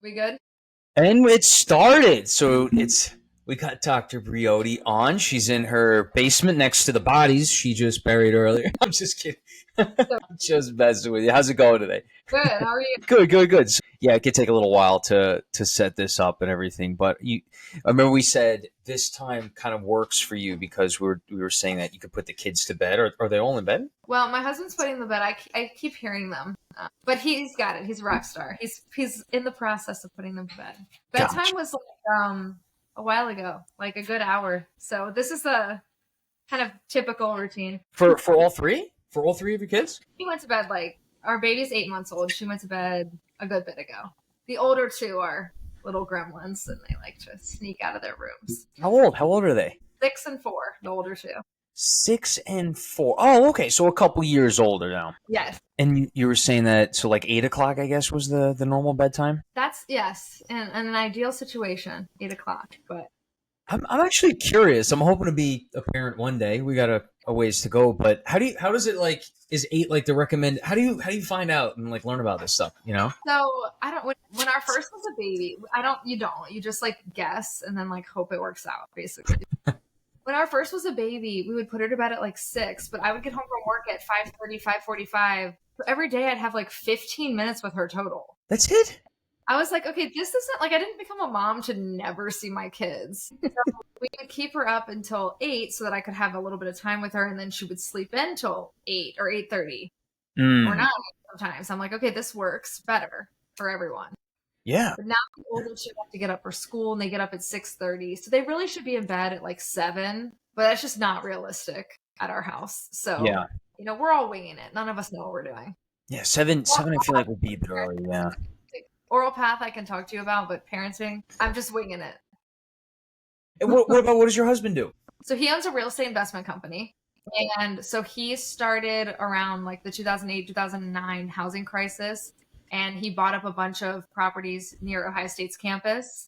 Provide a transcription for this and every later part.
We good? And it started. So we got Dr. Briody on. She's in her basement next to the bodies she just buried earlier. I'm just kidding. So I'm just messing with you. How's it going today? good. How are you? Good. So, yeah, it could take a little while to set this up and everything, but I remember we said this time kind of works for you because we were saying that you could put the kids to bed. Are they all in bed? Well, my husband's putting the bed. I keep hearing them, but he's got it. He's a rock star. He's in the process of putting them to bed. Bedtime Gotcha. was a while ago, like a good hour. So this is a kind of typical routine. For all three? For all three of your kids? He went to bed like our baby's 8 months old. She went to bed a good bit ago. The older two are little gremlins, and they like to sneak out of their rooms. How old are they? 6 and 4, the older two. 6 and 4. Oh, okay. So a couple years older now. Yes. And you were saying that, so like 8 o'clock, I guess, was the normal bedtime? That's, yes. In an ideal situation, 8 o'clock. But I'm actually curious. I'm hoping to be a parent one day. We got a ways to go, but how does it like, is 8 like the recommend? How do you find out and like learn about this stuff, you know? so I don't, when our first was a baby, you just like guess and then like hope it works out, basically. When our first was a baby, we would put her to bed at like 6, but I would get home from work at 5:30, 5:45. So every day I'd have like 15 minutes with her total. That's it? I was like, okay, this isn't like, I didn't become a mom to never see my kids. So we would keep her up until 8 so that I could have a little bit of time with her, and then she would sleep in till 8 or 8:30 or 9 sometimes. I'm like, okay, this works better for everyone. Yeah. But now the older two have to get up for school, and they get up at 6:30. So they really should be in bed at like 7, but that's just not realistic at our house. So, Yeah. we're all winging it. None of us know what we're doing. Yeah, 7 I feel like will be a bit early, yeah. Oral path I can talk to you about, but parenting, I'm just winging it. And what does your husband do? So he owns a real estate investment company. And so he started around like the 2008, 2009 housing crisis. And he bought up a bunch of properties near Ohio State's campus.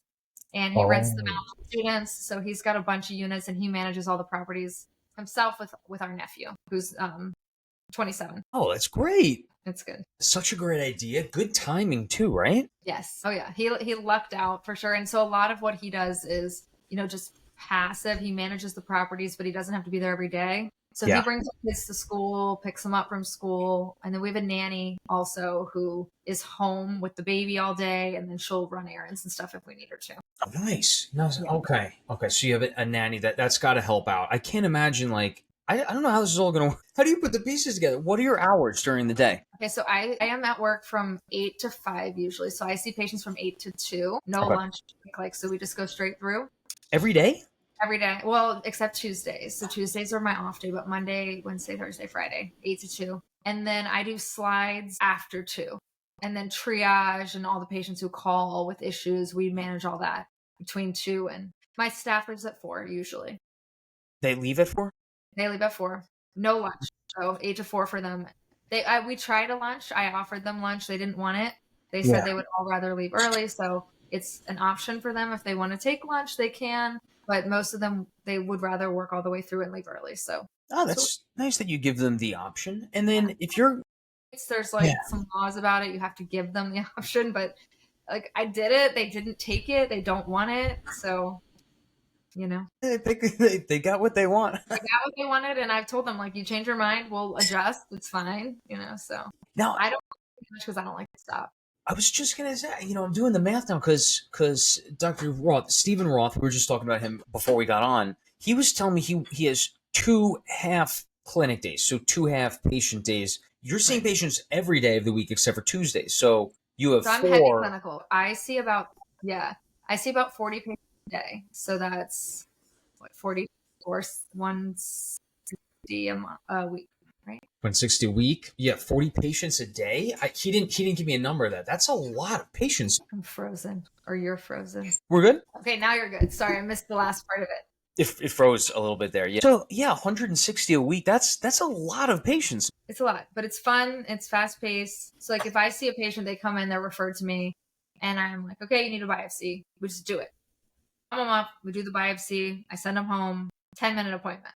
And he rents them out to students. So he's got a bunch of units, and he manages all the properties himself with our nephew, who's 27. Oh, that's great. It's good. Such a great idea. Good timing too, right? Yes. Oh yeah. He lucked out for sure. And so a lot of what he does is, just passive. He manages the properties, but he doesn't have to be there every day. So he brings kids to school, picks them up from school. And then we have a nanny also who is home with the baby all day, and then she'll run errands and stuff if we need her to. Oh, nice. No, yeah. Okay. So you have a nanny that's got to help out. I can't imagine like, I don't know how this is all going to work. How do you put the pieces together? What are your hours during the day? Okay, so I am at work from 8 to 5 usually. So I see patients from 8 to 2. No lunch, so we just go straight through. Every day? Every day. Well, except Tuesdays. So Tuesdays are my off day, but Monday, Wednesday, Thursday, Friday, 8 to 2. And then I do slides after 2. And then triage and all the patients who call with issues, we manage all that between 2, and my staff leaves at 4 usually. They leave at 4? They leave at 4. No lunch. So 8 to 4 for them. We tried a lunch. I offered them lunch. They didn't want it. They said they would all rather leave early. So it's an option for them. If they want to take lunch, they can. But most of them, they would rather work all the way through and leave early. So that's nice that you give them the option. And then if you're... There's like some laws about it. You have to give them the option. But like I did it. They didn't take it. They don't want it. So... They got what they want. They got what they wanted, and I've told them, like, you change your mind, we'll adjust. It's fine, so. Now, I don't much because I don't like to stop. I was just going to say, I'm doing the math now because Dr. Roth, Stephen Roth, we were just talking about him before we got on. He was telling me he has 2 half clinic days, so 2 half patient days. You're seeing patients every day of the week except for Tuesdays. So you have 4. I'm heavy clinical. I see about 40 patients a day. So that's 40 or 160 a week, right? 160 a week. Yeah, 40 patients a day. He didn't give me a number of that. That's a lot of patients. I'm frozen, or you're frozen. We're good? Okay, now you're good. Sorry, I missed the last part of it. It froze a little bit there. Yeah. So 160 a week. That's a lot of patients. It's a lot, but it's fun. It's fast paced. So like if I see a patient, they come in, they're referred to me, and I'm like, okay, you need a biopsy. We just do it. Come them up. We do the biopsy. I send them home. 10-minute appointment.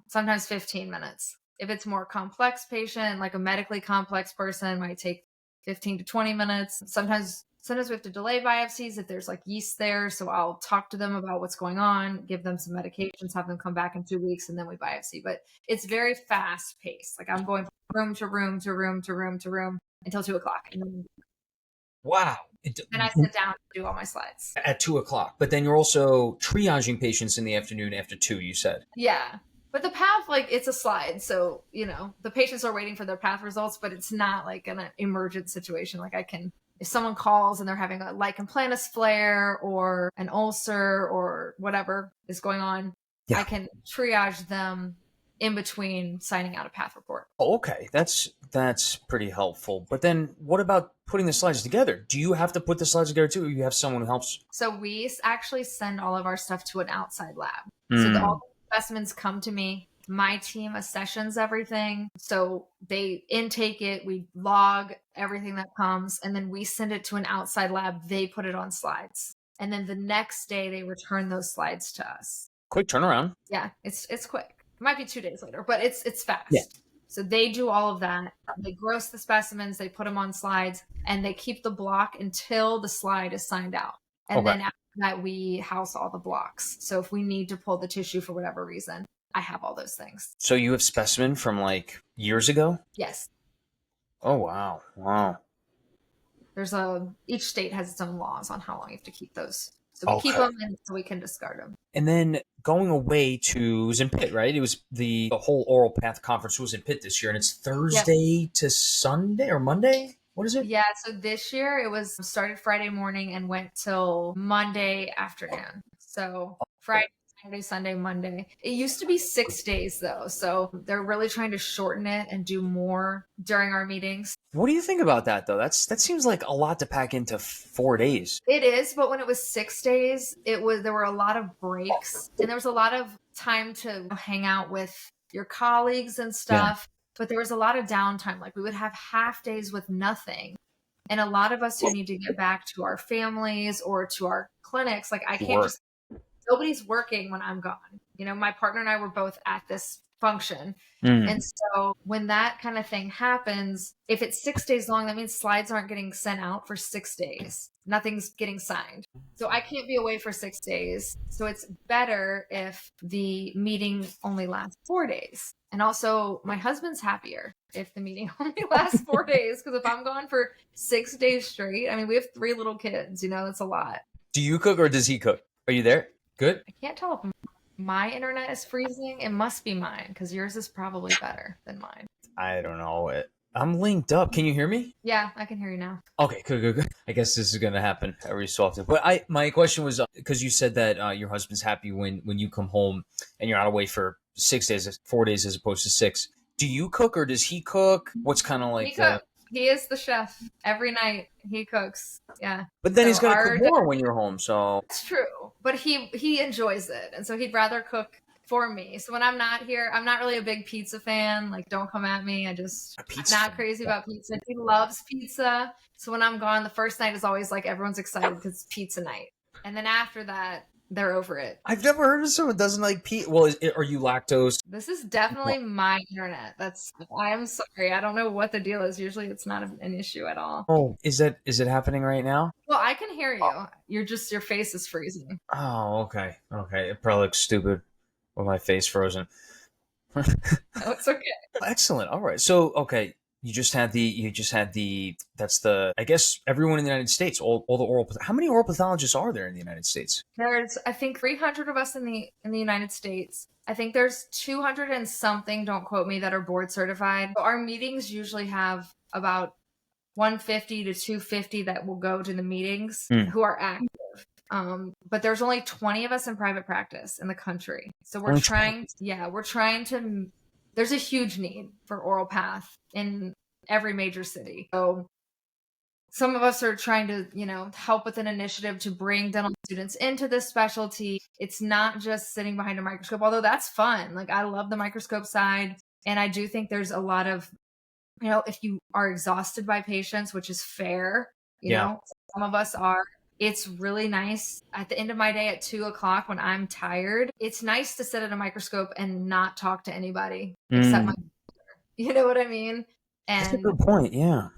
Sometimes 15 minutes. If it's more complex patient, like a medically complex person, might take 15 to 20 minutes. Sometimes Sometimes we have to delay biopsies if there's like yeast there. So I'll talk to them about what's going on, give them some medications, have them come back in 2 weeks, and then we biopsy. But it's very fast paced. Like I'm going from room to room to room to room to room until 2 o'clock. And Wow. then I sit down and do all my slides. At 2 o'clock. But then you're also triaging patients in the afternoon after 2, you said. Yeah. But the path, like, it's a slide. So, the patients are waiting for their path results, but it's not like an emergent situation. Like if someone calls and they're having a lichen planus flare or an ulcer or whatever is going on, I can triage them in between signing out a path report. Okay, that's pretty helpful. But then what about putting the slides together? Do you have to put the slides together too, or you have someone who helps? So we actually send all of our stuff to an outside lab. So all the specimens come to me. My team accessions everything. So they intake it, we log everything that comes, and then we send it to an outside lab. They put it on slides. And then the next day they return those slides to us. Quick turnaround. Yeah, it's quick. It might be 2 days later, but it's fast. Yeah. So they do all of that. They gross the specimens, they put them on slides, and they keep the block until the slide is signed out. And then after that, we house all the blocks. So if we need to pull the tissue for whatever reason, I have all those things. So you have specimen from like years ago? Yes. Oh, wow. Wow. There's each state has its own laws on how long you have to keep those. So we keep them and so we can discard them. And then going away to, it was in Pitt, right? It was the whole oral path conference was in Pitt this year, and it's Thursday to Sunday or Monday? What is it? Yeah, so this year it was started Friday morning and went till Monday afternoon. So Friday, Saturday, Sunday, Monday. It used to be 6 days though. So they're really trying to shorten it and do more during our meetings. What do you think about that though? That seems like a lot to pack into 4 days. It is, but when it was 6 days, there were a lot of breaks and there was a lot of time to hang out with your colleagues and stuff. Yeah. But there was a lot of downtime. Like we would have half days with nothing. And a lot of us who need to get back to our families or to our clinics, like I can't just, nobody's working when I'm gone. My partner and I were both at this function. And so when that kind of thing happens, if it's 6 days long, that means slides aren't getting sent out for 6 days. Nothing's getting signed. So I can't be away for 6 days. So it's better if the meeting only lasts 4 days. And also my husband's happier if the meeting only lasts 4 days. Because if I'm gone for 6 days straight, I mean, we have 3 little kids, that's a lot. Do you cook or does he cook? Are you there? Good. I can't tell if my internet is freezing. It must be mine because yours is probably better than mine. I don't know. I'm linked up. Can you hear me? Yeah, I can hear you now. Okay, good. I guess this is going to happen every so often. But my question was, because you said that your husband's happy when you come home and you're not away for 6 days, 4 days as opposed to 6. Do you cook or does he cook? What's kind of like He is the chef. Every night he cooks. Yeah. But then he's going to cook more when you're home. So it's true. But he enjoys it. And so he'd rather cook for me. So when I'm not here, I'm not really a big pizza fan. Like, don't come at me. I'm not crazy about pizza. He loves pizza. So when I'm gone, the first night is always like everyone's excited because it's pizza night. And then after that, they're over it. I've never heard of someone who doesn't like pizza. Well, are you lactose? This is definitely my internet. I'm sorry. I don't know what the deal is. Usually it's not an issue at all. Oh, is it happening right now? Well, I can hear you. Your face is freezing. Oh, okay. It probably looks stupid with my face frozen. Oh, it's okay. Excellent. All right. So, okay. You just had that's the, I guess, everyone in the United States, all the oral, how many oral pathologists are there in the United States? There's, I think, 300 of us in the United States. I think there's 200 and something, don't quote me, that are board certified. Our meetings usually have about 150 to 250 that will go to the meetings who are active. But there's only 20 of us in private practice in the country. So we're trying to, there's a huge need for oral path in every major city. So some of us are trying to, help with an initiative to bring dental students into this specialty. It's not just sitting behind a microscope, although that's fun. Like, I love the microscope side. And I do think there's a lot of, if you are exhausted by patients, which is fair, you know, some of us are. It's really nice at the end of my day at 2 o'clock when I'm tired. It's nice to sit at a microscope and not talk to anybody except my computer. You know what I mean? And that's a good point. Yeah.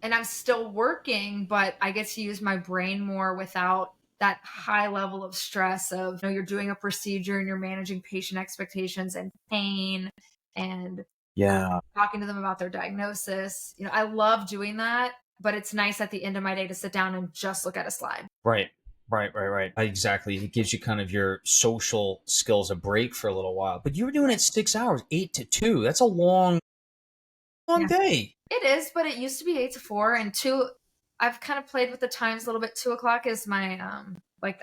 and I'm still working, but I get to use my brain more without that high level of stress of, you're doing a procedure and you're managing patient expectations and pain and Yeah. talking to them about their diagnosis. I love doing that, but it's nice at the end of my day to sit down and just look at a slide. Right. Exactly. It gives you kind of your social skills a break for a little while. But you were doing it 6 hours, 8 to 2. That's a long Yeah. day. It is, but it used to be 8 to 4 and 2. I've kind of played with the times a little bit. 2 o'clock is my,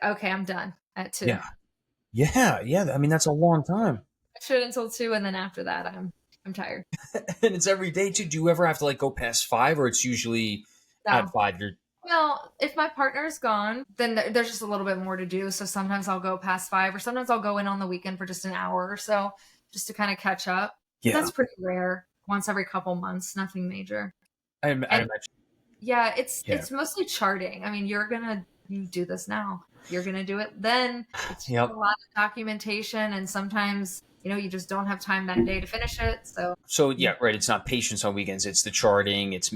okay, I'm done at 2. Yeah. I mean, that's a long time. I should until 2, and then after that, I'm tired. And it's every day too. Do you ever have to like go past 5, or it's usually at No. 5? You're Well, if my partner's gone, then there's just a little bit more to do. So sometimes I'll go past 5, or sometimes I'll go in on the weekend for just an hour or so, just to kind of catch up. Yeah. That's pretty rare. Once every couple months, nothing major. I imagine. Yeah, it's mostly charting. I mean, you do this now. You're gonna do it then. It's a lot of documentation, and sometimes you just don't have time that day to finish it. So yeah, right. It's not patients on weekends. It's the charting. It's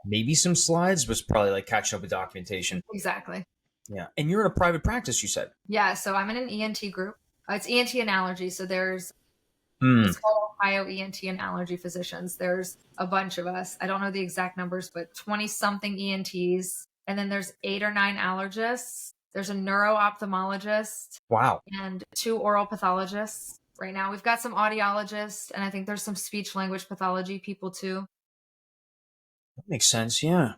maybe some slides, but it's probably like catching up with documentation. Exactly. Yeah, and you're in a private practice, you said. Yeah, so I'm in an ENT group. It's ENT and allergy. So there's it's called Ohio ENT and Allergy Physicians. There's a bunch of us. I don't know the exact numbers, but 20-something ENTs. And then there's 8 or 9 allergists. There's a neuro-ophthalmologist. Wow. And 2 oral pathologists. Right now we've got some audiologists, and I think there's some speech-language pathology people too. That makes sense, yeah.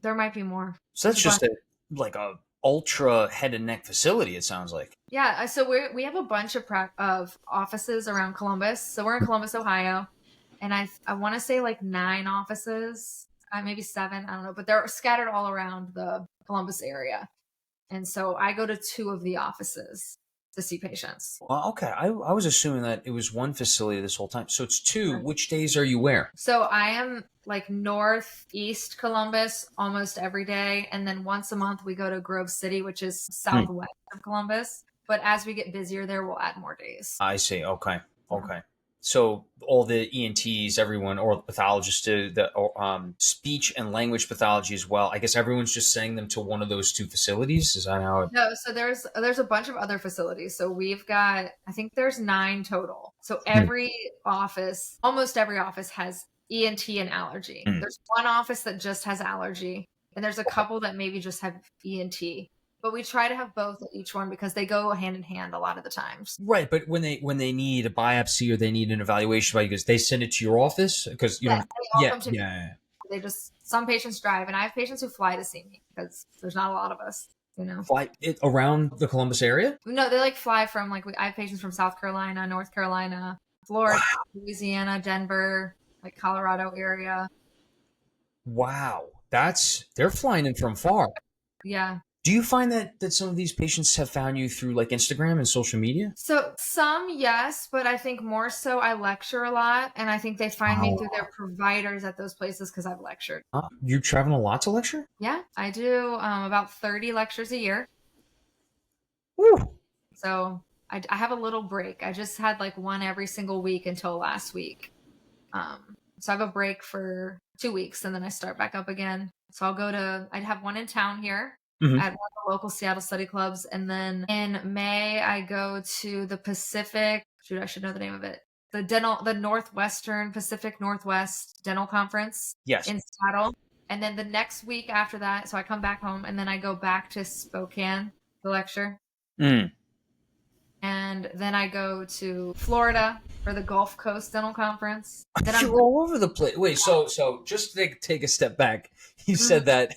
There might be more. So that's just a ultra head and neck facility, it sounds like. Yeah, so we have a bunch of offices around Columbus. So we're in Columbus, Ohio, and I want to say like 9 offices, maybe 7, I don't know, but they're scattered all around the Columbus area. And so I go to 2 of the offices to see patients. Well, okay. I was assuming that it was one facility this whole time. So it's 2. Which days are you where? So I am like northeast Columbus almost every day. And then once a month we go to Grove City, which is southwest of Columbus. But as we get busier there, we'll add more days. I see. Okay. So all the ENTs, everyone, or pathologists do the speech and language pathology as well. I guess everyone's just sending them to one of those 2 facilities. Is that how it? No, so there's a bunch of other facilities. So we've got, I think there's 9 total. So every office, almost every office has ENT and allergy. There's one office that just has allergy, and there's a couple that maybe just have ENT. But we try to have both at each one because they go hand in hand a lot of the times. Right, but when they need a biopsy or they need an evaluation, because they send it to your office because you don't. Yeah. They just, some patients drive, and I have patients who fly to see me because there's not a lot of us. Fly it around the Columbus area? No, they fly from I have patients from South Carolina, North Carolina, Florida, Louisiana, Denver, Colorado area. Wow, they're flying in from far. Yeah. Do you find that some of these patients have found you through Instagram and social media? So some, yes, but I think more so I lecture a lot, and I think they find me through their providers at those places because I've lectured. You traveling a lot to lecture? Yeah, I do about 30 lectures a year. Woo. So I have a little break. I just had one every single week until last week. So I have a break for 2 weeks, and then I start back up again. So I'd have one in town here. At one of the local Seattle study clubs. And then in May, I go to the Pacific, I should know the name of it. The Northwestern Pacific Northwest Dental Conference in Seattle. And then the next week after that, so I come back home and then I go back to Spokane to lecture. And then I go to Florida for the Gulf Coast Dental Conference. Then You're all over the place. Wait, so just to take a step back, you said that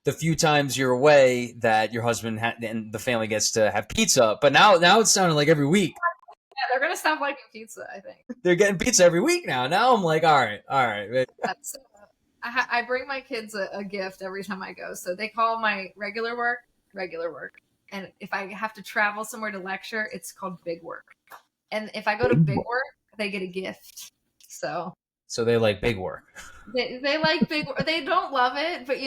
the few times you're away that your husband and the family gets to have pizza, but now it's sounding like every week. Yeah, they're gonna stop liking pizza, I think. They're getting pizza every week now. Now I'm like, all right. I bring my kids a gift every time I go. So they call my regular work. And if I have to travel somewhere to lecture, it's called big work. And if I go to big work, they get a gift. So they like big work. They like big work. They don't love it, but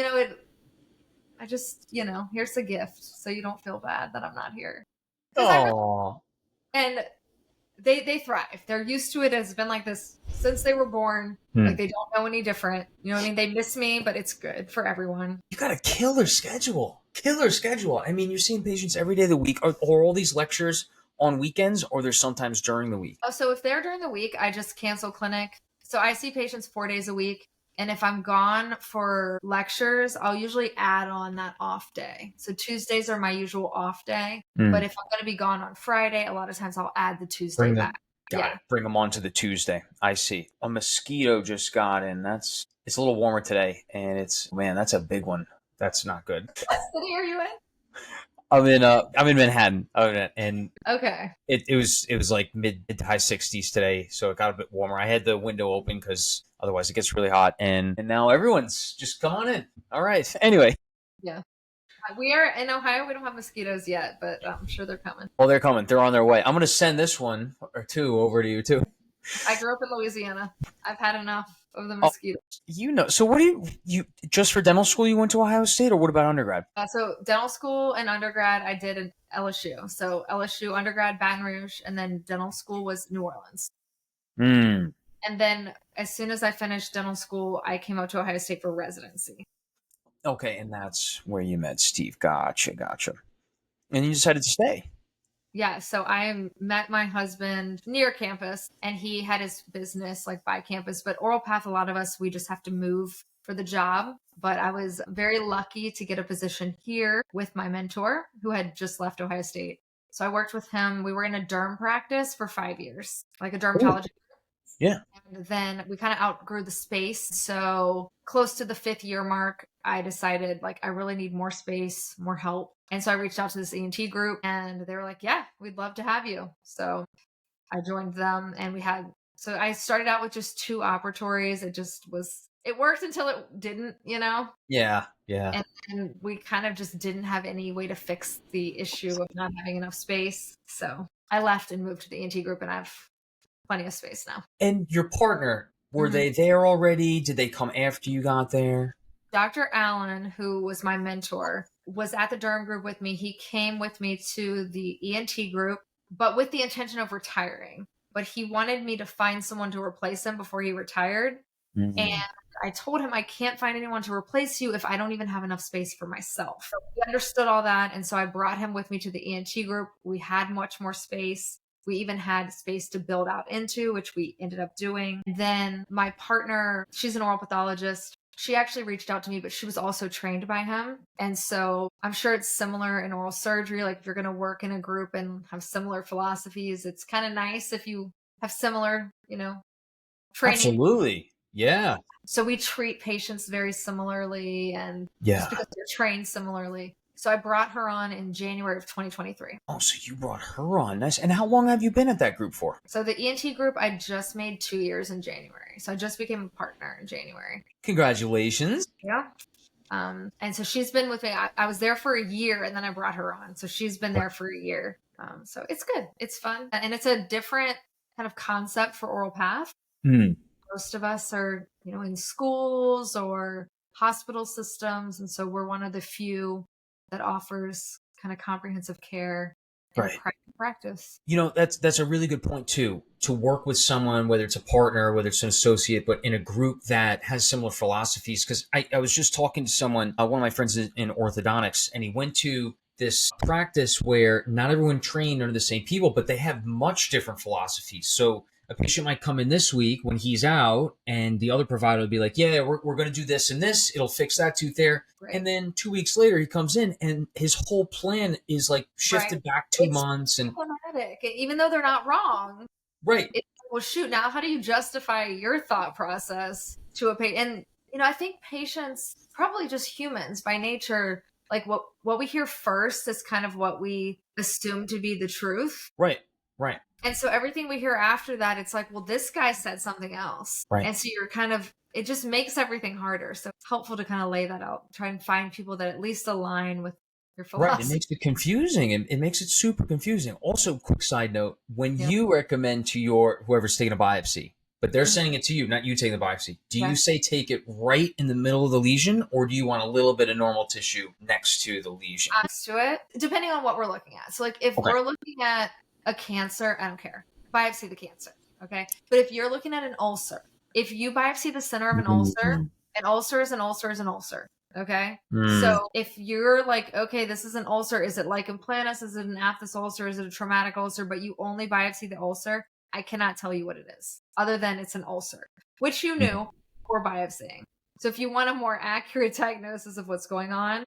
I just, here's a gift so you don't feel bad that I'm not here. Oh. And they thrive. They're used to it. It's been like this since they were born. Like they don't know any different. You know what I mean? They miss me, but it's good for everyone. You got a killer schedule. Killer schedule. I mean, you're seeing patients every day of the week. Are all these lectures on weekends, or there's sometimes during the week? Oh, so if they're during the week, I just cancel clinic. So I see patients 4 days a week. And if I'm gone for lectures, I'll usually add on that off day. So Tuesdays are my usual off day. But if I'm going to be gone on Friday, a lot of times I'll add the Tuesday back. Got it. Bring them on to the Tuesday. I see. A mosquito just got in. It's a little warmer today, and that's a big one. That's not good. What city are you in? I'm in Manhattan, and okay. It was like mid to high 60s today, so it got a bit warmer. I had the window open because otherwise it gets really hot, and now everyone's just come on in. All right. Anyway. Yeah. We are in Ohio. We don't have mosquitoes yet, but I'm sure they're coming. Well, they're coming. They're on their way. I'm going to send this one or two over to you too. I grew up in Louisiana. I've had enough of the mosquitoes. So what do you just for dental school you went to Ohio State, or what about undergrad? So dental school and undergrad I did in LSU. So LSU undergrad, Baton Rouge, and then dental school was New Orleans. And then as soon as I finished dental school, I came out to Ohio State for residency. Okay, and that's where you met Steve. Gotcha. And you decided to stay. Yeah, so I met my husband near campus, and he had his business like by campus. But oral path, a lot of us, we just have to move for the job. But I was very lucky to get a position here with my mentor who had just left Ohio State. So I worked with him. We were in a derm practice for 5 years, like a dermatology. Yeah. And then we kind of outgrew the space. So close to the 5th year mark, I decided like I really need more space, more help. And so I reached out to this ENT group, and they were like, yeah, we'd love to have you. So I joined them, and so I started out with just 2 operatories. It worked until it didn't, you know? Yeah. And we kind of just didn't have any way to fix the issue of not having enough space. So I left and moved to the ENT group, and I have plenty of space now. And your partner, were they there already? Did they come after you got there? Dr. Allen, who was my mentor, was at the derm group with me. He came with me to the ENT group, but with the intention of retiring. But he wanted me to find someone to replace him before he retired. And I told him I can't find anyone to replace you if I don't even have enough space for myself. So he understood all that. And so I brought him with me to the ENT group. We had much more space. We even had space to build out into, which we ended up doing. Then my partner, she's an oral pathologist. She actually reached out to me, but she was also trained by him. And so I'm sure it's similar in oral surgery. Like if you're going to work in a group and have similar philosophies, it's kind of nice if you have similar, training. Absolutely. Yeah. So we treat patients very similarly, and just because they're trained similarly. So I brought her on in January of 2023. Oh, so you brought her on. Nice. And how long have you been at that group for? So the ENT group, I just made 2 years in January. So I just became a partner in January. Congratulations. Yeah. And so she's been with me. I was there for a year, and then I brought her on. So she's been there for a year. So it's good. It's fun. And it's a different kind of concept for oral path. Most of us are, in schools or hospital systems. And so we're one of the few that offers kind of comprehensive care in practice. That's a really good point too, to work with someone, whether it's a partner, whether it's an associate, but in a group that has similar philosophies. Because I was just talking to someone, one of my friends in orthodontics, and he went to this practice where not everyone trained under the same people, but they have much different philosophies. So a patient might come in this week when he's out, and the other provider will be like, yeah, we're going to do this and this. It'll fix that tooth there. Right. And then 2 weeks later, he comes in, and his whole plan is like shifted back 2 months. And problematic, even though they're not wrong. Right. Well, shoot, now how do you justify your thought process to a patient? And, I think patients, probably just humans by nature, like what we hear first is kind of what we assume to be the truth. Right. And so everything we hear after that, it's like, well, this guy said something else. Right. And so it just makes everything harder. So it's helpful to kind of lay that out, try and find people that at least align with your philosophy. Right. It makes it confusing. It makes it super confusing. Also, quick side note, when you recommend to whoever's taking a biopsy, but they're sending it to you, not you taking the biopsy, do you say take it right in the middle of the lesion, or do you want a little bit of normal tissue next to the lesion? Next to it, depending on what we're looking at. So like if we're looking at a cancer, I don't care. biopsy the cancer. Okay. But if you're looking at an ulcer, if you biopsy the center of an ulcer is an ulcer is an ulcer. Okay. So if you're like, okay, this is an ulcer, is it lichen planus? Is it an aphthous ulcer? Is it a traumatic ulcer? But you only biopsy the ulcer, I cannot tell you what it is other than it's an ulcer, which you knew before biopsying. So if you want a more accurate diagnosis of what's going on,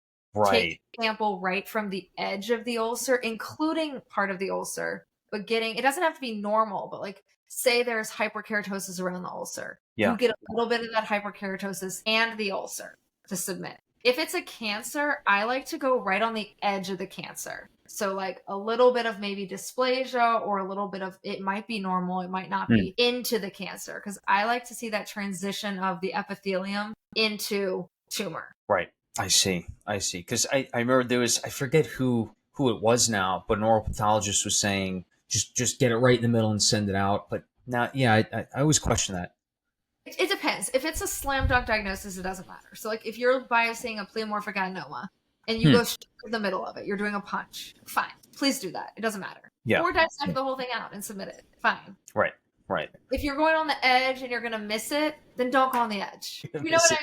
take a sample right from the edge of the ulcer, including part of the ulcer, but it doesn't have to be normal, but like say there's hyperkeratosis around the ulcer. You get a little bit of that hyperkeratosis and the ulcer to submit. If it's a cancer, I like to go right on the edge of the cancer. So like a little bit of maybe dysplasia or a little bit of, it might be normal, it might not be, into the cancer. Because I like to see that transition of the epithelium into tumor. Right. I see. Because I remember there was, I forget who it was now, but an oral pathologist was saying, just get it right in the middle and send it out. But now, I always question that. It depends. If it's a slam dunk diagnosis, it doesn't matter. So like if you're biopsying a pleomorphic adenoma and you go straight to the middle of it, you're doing a punch, fine. Please do that. It doesn't matter. Or dissect the whole thing out and submit it. Fine. Right. If you're going on the edge and you're going to miss it, then don't go on the edge. You know what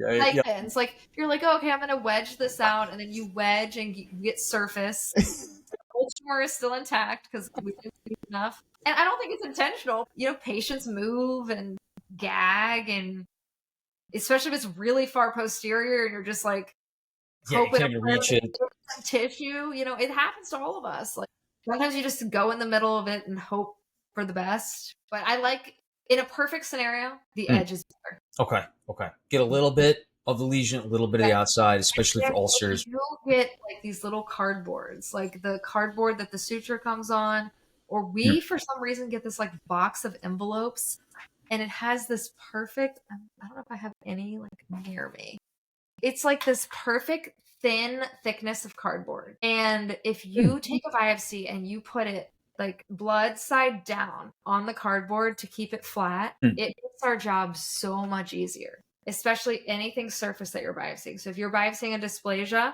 I mean? It's like, you're like, oh, okay, I'm going to wedge this out, and then you wedge and you get surface. The whole tumor is still intact because we didn't do enough. And I don't think it's intentional. You know, patients move and gag, and especially if it's really far posterior and you're just like hoping to reach it. Tissue, you know, it happens to all of us. Like sometimes you just go in the middle of it and hope for the best. But I like, in a perfect scenario, the edge is better. Okay. Get a little bit of the lesion, a little bit of the outside, especially for ulcers. You'll get like these little cardboards, like the cardboard that the suture comes on, or we for some reason get this like box of envelopes, and it has this perfect, I don't know if I have any like near me. It's like this perfect thin thickness of cardboard. And if you take a biopsy and you put it like blood side down on the cardboard to keep it flat, it makes our job so much easier, especially anything surface that you're biopsying. So if you're biopsying a dysplasia,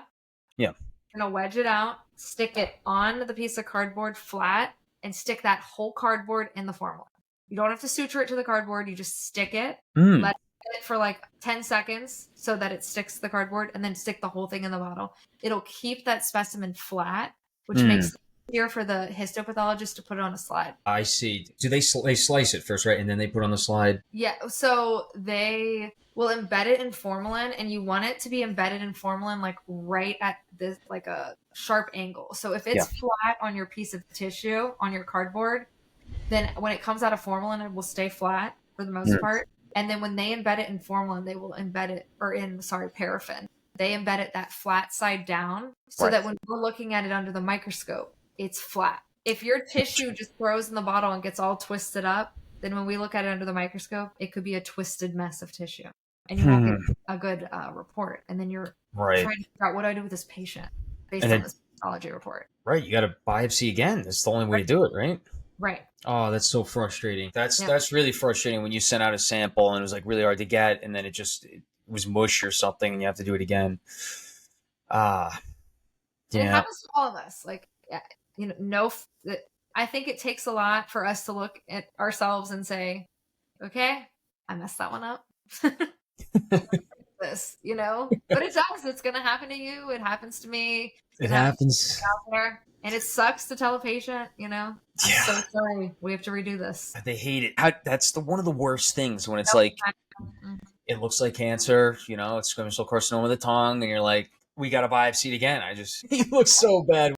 you're going to wedge it out, stick it on the piece of cardboard flat, and stick that whole cardboard in the formalin. You don't have to suture it to the cardboard. You just stick it, let it for like 10 seconds so that it sticks to the cardboard, and then stick the whole thing in the bottle. It'll keep that specimen flat, which makes it easier for the histopathologist to put it on a slide. I see. Do they slice it first, right? And then they put it on the slide? Yeah. So they will embed it in formalin, and you want it to be embedded in formalin like right at this, like a sharp angle. So if it's flat on your piece of tissue, on your cardboard, then when it comes out of formalin, it will stay flat for the most part. And then when they embed it in formalin, they will embed it, or in paraffin. They embed it that flat side down so that when we're looking at it under the microscope, it's flat. If your tissue just throws in the bottle and gets all twisted up, then when we look at it under the microscope, it could be a twisted mess of tissue. And you won't get a good report. And then you're trying to figure out, what do I do with this patient based on this pathology report? Right. You got to biopsy again. That's the only way to do it, right? Right. Oh, that's so frustrating. That's really frustrating when you sent out a sample and it was like really hard to get, and then it was mush or something, and you have to do it again. It happens to all of us. Like, you know, I think it takes a lot for us to look at ourselves and say, okay, I messed that one up. This, you know, but it does. It's going to happen to you. It happens to me. It happens out there. And it sucks to tell a patient, you know, I'm so sorry, we have to redo this. They hate it. That's one of the worst things, when it's like, it looks like cancer, you know, it's squamous cell carcinoma of the tongue, and you're like, we got to biopsy it again. It looks so bad.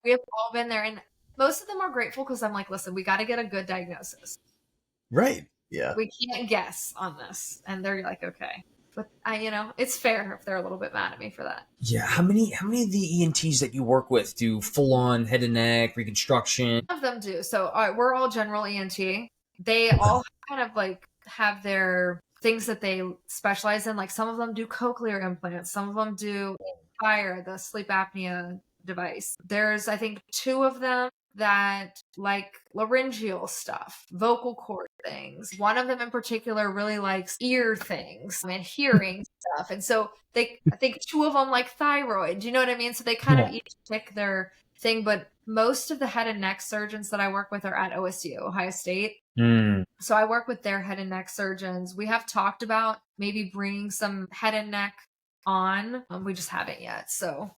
We have all been there, and most of them are grateful because I'm like, listen, we got to get a good diagnosis. Right. Yeah. We can't guess on this. And they're like, okay. But it's fair if they're a little bit mad at me for that. Yeah. How many of the ENTs that you work with do full on head and neck reconstruction? Some of them do. So we're all general ENT. They all kind of like have their things that they specialize in. Like some of them do cochlear implants. Some of them do the sleep apnea device. There's, I think, 2 of them that like laryngeal stuff, vocal cord things. One of them in particular really likes ear things and hearing stuff. And so I think two of them like thyroid. Do you know what I mean? So they kind of each pick their thing, but most of the head and neck surgeons that I work with are at OSU, Ohio State. So I work with their head and neck surgeons. We have talked about maybe bringing some head and neck on. We just haven't yet. So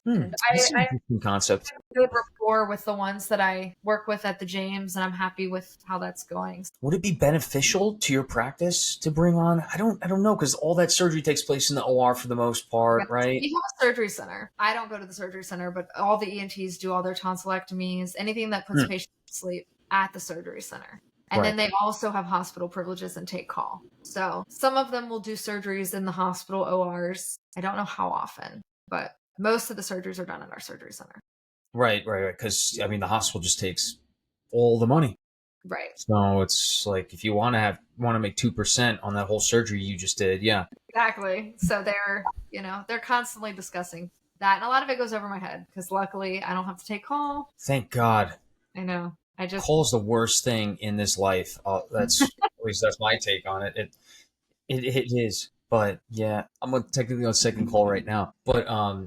That's an interesting concept. I have good rapport with the ones that I work with at the James, and I'm happy with how that's going. Would it be beneficial to your practice to bring on? I don't know, because all that surgery takes place in the OR for the most part, right? We have a surgery center. I don't go to the surgery center, but all the ENTs do all their tonsillectomies, anything that puts patients to sleep at the surgery center. And then they also have hospital privileges and take call. So some of them will do surgeries in the hospital ORs. I don't know how often, but most of the surgeries are done in our surgery center. Right. Because, I mean, the hospital just takes all the money. Right. So it's like, if you want to make 2% on that whole surgery you just did, yeah. Exactly. So they're constantly discussing that. And a lot of it goes over my head because luckily I don't have to take call. Thank God. I know. Call is the worst thing in this life. That's at least that's my take on it. It is. But yeah, I'm technically on second call right now. But I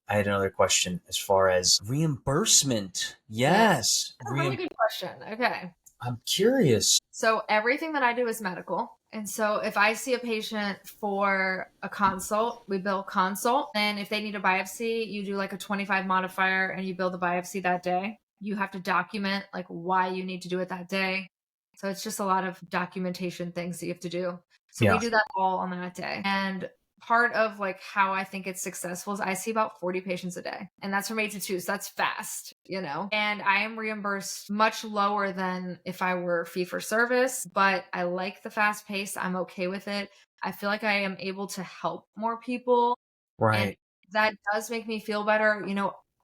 had another question as far as reimbursement. Yes. That's a really good question. Okay. I'm curious. So everything that I do is medical. And so if I see a patient for a consult, we bill consult. And if they need a biopsy, you do like a 25 modifier and you bill the biopsy that day. You have to document like why you need to do it that day. So it's just a lot of documentation things that you have to do. So we do that all on that day. And part of like how I think it's successful is I see about 40 patients a day, and that's from 8 to 2. So that's fast, and I am reimbursed much lower than if I were fee for service, but I like the fast pace. I'm okay with it. I feel like I am able to help more people. Right. And that does make me feel better.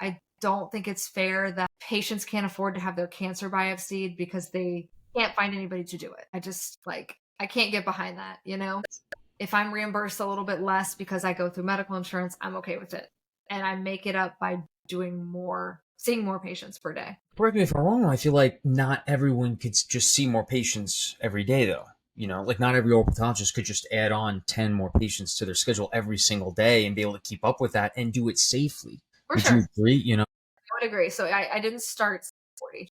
I don't think it's fair that patients can't afford to have their cancer biopsied because they can't find anybody to do it. I can't get behind that, If I'm reimbursed a little bit less because I go through medical insurance, I'm okay with it. And I make it up by seeing more patients per day. Correct me if I'm wrong, I feel like not everyone could just see more patients every day, though. Like not every orthoptologist could just add on 10 more patients to their schedule every single day and be able to keep up with that and do it safely. Would you agree? I would agree. So I didn't start 40,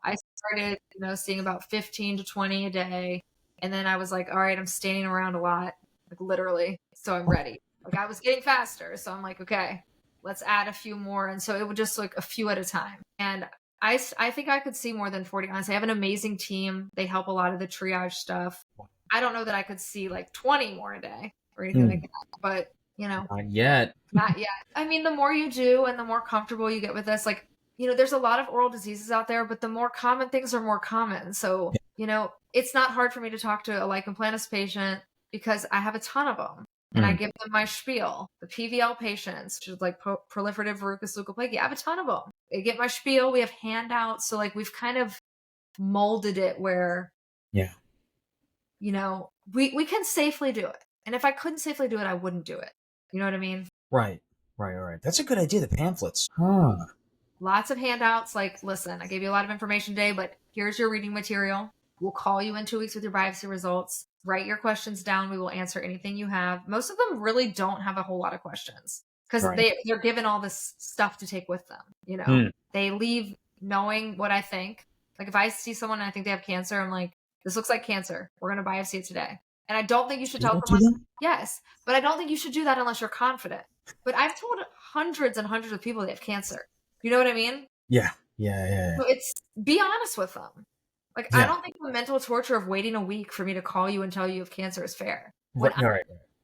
I started, seeing about 15 to 20 a day. And then I was like, all right, I'm standing around a lot, like literally. So I'm ready. Like I was getting faster. So I'm like, okay, let's add a few more. And so it would just like a few at a time. And I think I could see more than 40. Honestly, I have an amazing team. They help a lot of the triage stuff. I don't know that I could see like 20 more a day or anything like that. But, Not yet. Not yet. I mean, the more you do and the more comfortable you get with this, like, there's a lot of oral diseases out there, but the more common things are more common. So, it's not hard for me to talk to a lichen planus patient because I have a ton of them. And I give them my spiel. The PVL patients, which is like proliferative verrucous leukoplakia, I have a ton of them. They get my spiel. We have handouts. So like we've kind of molded it where, we can safely do it. And if I couldn't safely do it, I wouldn't do it. You know what I mean? Right. That's a good idea, the pamphlets. Huh. Lots of handouts. Like, listen, I gave you a lot of information today, but here's your reading material. We'll call you in 2 weeks with your biopsy results. Write your questions down. We will answer anything you have. Most of them really don't have a whole lot of questions because they're given all this stuff to take with them. They leave knowing what I think. Like if I see someone and I think they have cancer, I'm like, this looks like cancer. We're going to biopsy it today. And I don't think you should tell someone, yes, but I don't think you should do that unless you're confident. But I've told hundreds and hundreds of people they have cancer. You know what I mean? Yeah. So be honest with them. Like, I don't think the mental torture of waiting a week for me to call you and tell you have cancer is fair.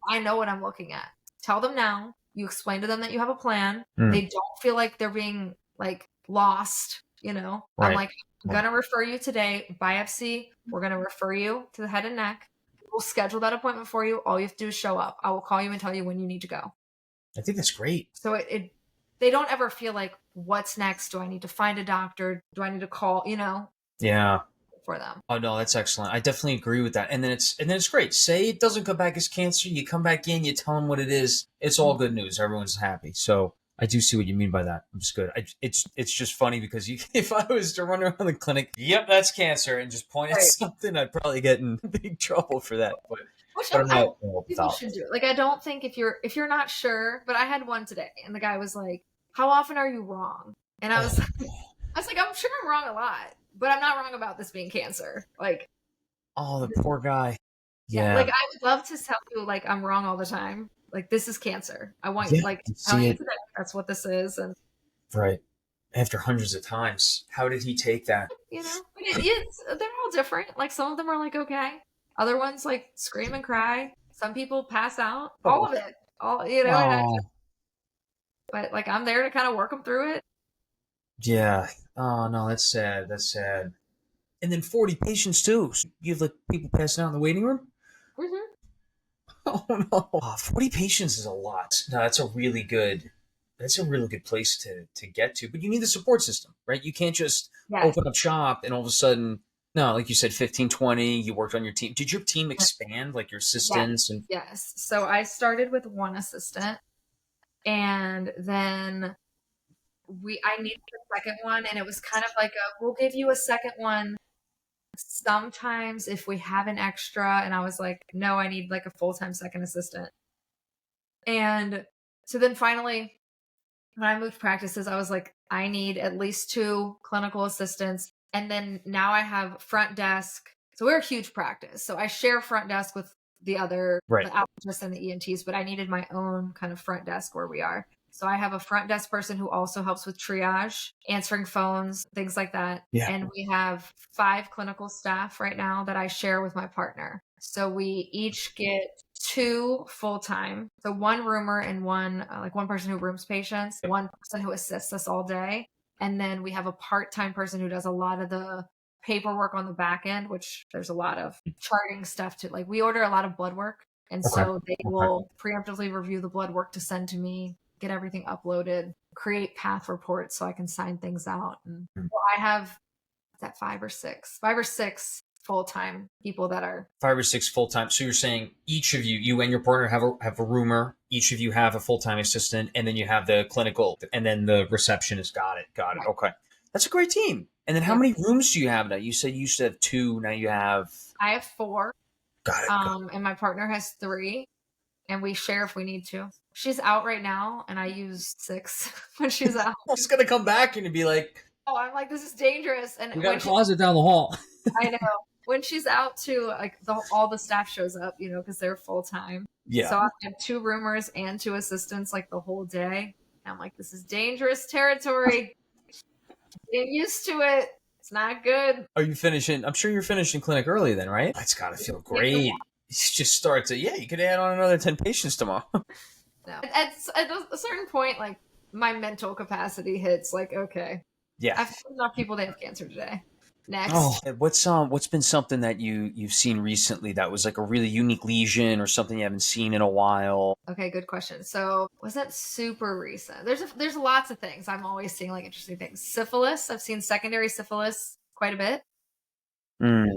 I know what I'm looking at. Tell them now. You explain to them that you have a plan. They don't feel like they're being like lost, I'm like, I'm going to refer you today. Biopsy. We're going to refer you to the head and neck. We'll schedule that appointment for you. All you have to do is show up. I will call you and tell you when you need to go. I think that's great. So they don't ever feel like, what's next? Do I need to find a doctor? Do I need to call, Yeah. For them. Oh no, that's excellent. I definitely agree with that. And then it's great. Say it doesn't come back as cancer. You come back in, you tell them what it is. It's all good news. Everyone's happy. So I do see what you mean by that. I'm just good. It's just funny because if I was to run around the clinic, yep, that's cancer, and just point at Right. something, I'd probably get in big trouble for that. Which But I'm I not don't a think people should pathologist. do it. Like, I don't think if you're not sure, but I had one today, and the guy was like, "How often are you wrong?" And I was Oh, I was like, "I'm sure I'm wrong a lot, but I'm not wrong about this being cancer." Like, oh, the poor guy. yeah, Yeah, like I would love to tell you like I'm wrong all the time. Like, this is cancer. I want yeah. like You telling see you it today that's what this is, and right after hundreds of times. How did he take that? but they're all different. Like, some of them are like okay, other ones like scream and cry. Some people pass out. All Oh, of it, all and oh, but like I'm there to kind of work them through it. yeah. Oh no, that's sad. That's sad. And then 40 patients too. So you have like people passing out in the waiting room. Hmm. Oh no. 40 patients is a lot. No, that's a really good place to get to. But you need the support system, right? You can't just Yes. open up shop and all of a sudden, no, like you said, 15, 20. You worked on your team. Did your team expand, like your Yes. assistants and Yes. So I started with one assistant, and then I needed a second one, and it was kind of like we'll give you a second one sometimes if we have an extra. And I was like, no, I need like a full-time second assistant. And so then finally, when I moved practices, I was like, I need at least two clinical assistants. And then now I have front desk. So we're a huge practice. So I share front desk with the right? allergists and the ENTs, but I needed my own kind of front desk where we are. So I have a front desk person who also helps with triage, answering phones, things like that. Yeah. And we have 5 clinical staff right now that I share with my partner. So we each get 2 full-time. So one roomer and one person who rooms patients, one person who assists us all day. And then we have a part-time person who does a lot of the paperwork on the back end, which there's a lot of charting stuff to like we order a lot of blood work. And Okay. so they Okay. will preemptively review the blood work to send to me, get everything uploaded, create path reports so I can sign things out. And well, I have is that 5 or 6 full-time people that are 5 or 6 full time. So you're saying each of you and your partner have a roomer. Each of you have a full time assistant, and then you have the clinical, and then the receptionist. Got it. Got it. right. Okay, that's a great team. And then how Yeah. many rooms do you have now? You said you used to have 2. Now you have. I have 4. Got it. Got it. And my partner has 3, and we share if we need to. She's out right now, and I use 6 when she's out. I was gonna come back and be like, Oh, I'm like, this is dangerous. And we got a closet down the hall. I know when she's out too, like all the staff shows up, because they're full time. Yeah. So I have 2 roomers and 2 assistants like the whole day. And I'm like, this is dangerous territory. Get used to it. It's not good. Are you finishing? I'm sure you're finishing clinic early then, right? It's got to feel great. You just start to, yeah, you could add on another 10 patients tomorrow. No. At a certain point, like my mental capacity hits. Like, okay, Yeah. I've seen enough people that have cancer today. Next. Oh, what's been something that you've seen recently that was like a really unique lesion or something you haven't seen in a while? Okay, good question. So wasn't super recent. There's lots of things. I'm always seeing like interesting things. Syphilis. I've seen secondary syphilis quite a bit. Mm,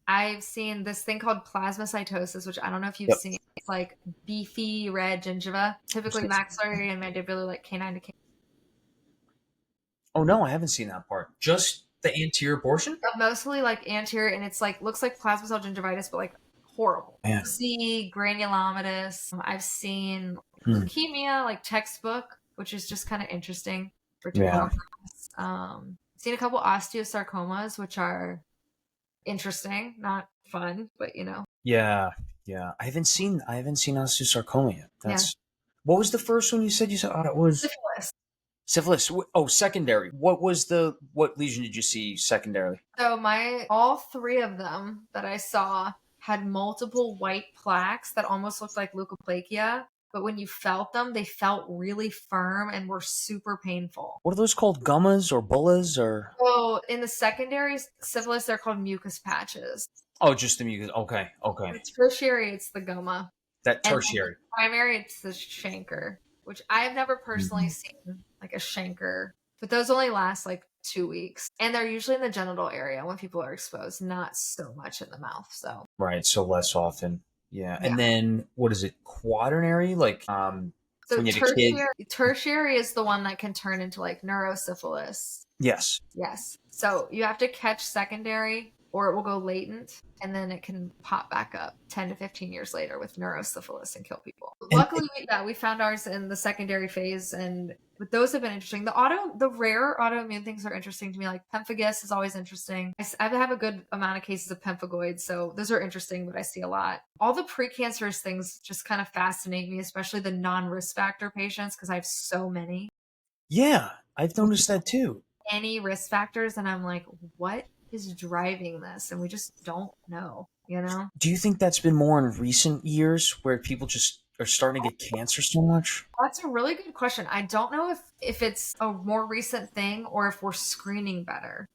I've seen this thing called plasmacytosis, which I don't know if you've yep. seen. It's like beefy red gingiva, typically maxillary and mandibular, like canine to canine. Oh no, I haven't seen that part. Just the anterior portion? But mostly like anterior, and it's like looks like plasma cell gingivitis, but like horrible. Man. See granulomatous. I've seen Mm. leukemia, like textbook, which is just kind of interesting for Yeah. seen a couple osteosarcomas, which are interesting, not fun, but Yeah. Yeah. I haven't seen osteosarcoma yet. yeah. What was the first one you said oh it was Syphilis. syphilis. Oh, secondary. What lesion did you see secondarily? So all 3 of them that I saw had multiple white plaques that almost looked like leukoplakia, but when you felt them, they felt really firm and were super painful. What are those called? Gummas or bullas or So in the secondary syphilis, they're called mucus patches. oh just the mucus. Okay. Okay. In tertiary, it's the goma. That And tertiary. primary, it's the chancre, which I have never personally seen like a chancre, but those only last like 2 weeks. And they're usually in the genital area when people are exposed, not so much in the mouth. So, Right, so less often. Yeah. yeah. And then what is it? Quaternary? Like So when you have a kid. tertiary is the one that can turn into like neurosyphilis. Yes. Yes. So you have to catch secondary or it will go latent and then it can pop back up 10 to 15 years later with neurosyphilis and kill people. Luckily, we found ours in the secondary phase, and but those have been interesting. The rare autoimmune things are interesting to me. Like pemphigus is always interesting. I have a good amount of cases of pemphigoid, so those are interesting, but I see a lot. All the precancerous things just kind of fascinate me, especially the non-risk factor patients, because I have so many. Yeah, I've noticed that too. Any risk factors, and I'm like, what is driving this? And we just don't know, you know? Do you think that's been more in recent years where people just are starting to get cancer so much? That's a really good question. I don't know if it's a more recent thing or if we're screening better.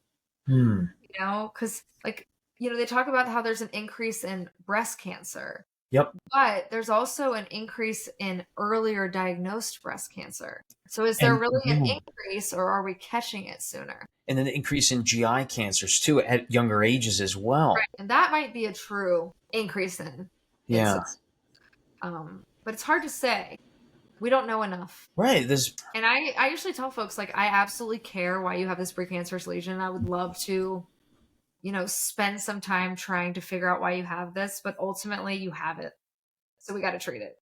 Hmm. You know, because like, you know, they talk about how there's an increase in breast cancer. Yep. But there's also an increase in earlier diagnosed breast cancer. So is there really an increase, or are we catching it sooner? And then the increase in GI cancers too at younger ages as well. Right. And that might be a true increase in incidence. But it's hard to say. We don't know enough. Right. And I usually tell folks, like, I absolutely care why you have this precancerous lesion. I would love to, you know, spend some time trying to figure out why you have this, but ultimately you have it. So we got to treat it.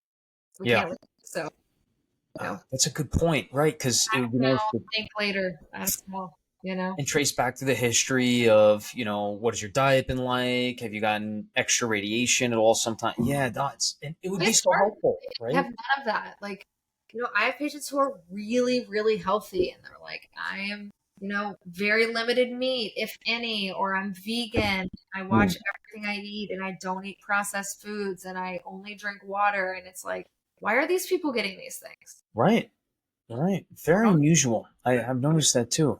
We can't leave it. So, you know. That's a good point, right? Because it would be nice to think later. I don't know, you know. And trace back to the history of, you know, what has your diet been like? Have you gotten extra radiation at all sometime? Yeah, it would be so helpful, right? I have none of that. Like, you know, I have patients who are really, really healthy, and they're like, I am, you know, very limited meat, if any, or I'm vegan. I watch everything I eat, and I don't eat processed foods, and I only drink water. And it's like, why are these people getting these things? Right. Very unusual. I've noticed that too.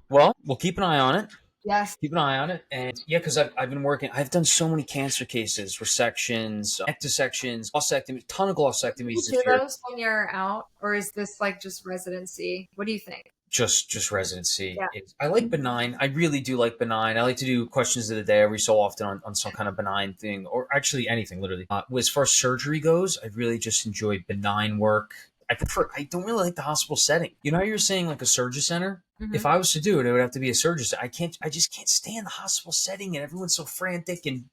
Well, we'll keep an eye on it. Yes. Keep an eye on it. And yeah, because I've been working, I've done so many cancer cases, resections, ectosections, glossectomies, ton of glossectomies. Do you do those when you're out, or is this like just residency? What do you think? Just residency. Yeah. I like benign. I really do like benign. I like to do questions of the day every so often on some kind of benign thing, or actually anything, literally. As far as surgery goes, I really just enjoy benign work. I don't really like the hospital setting. You know how you're saying like a surgery center? Mm-hmm. If I was to do it, it would have to be a surgery center. I just can't stand the hospital setting, and everyone's so frantic and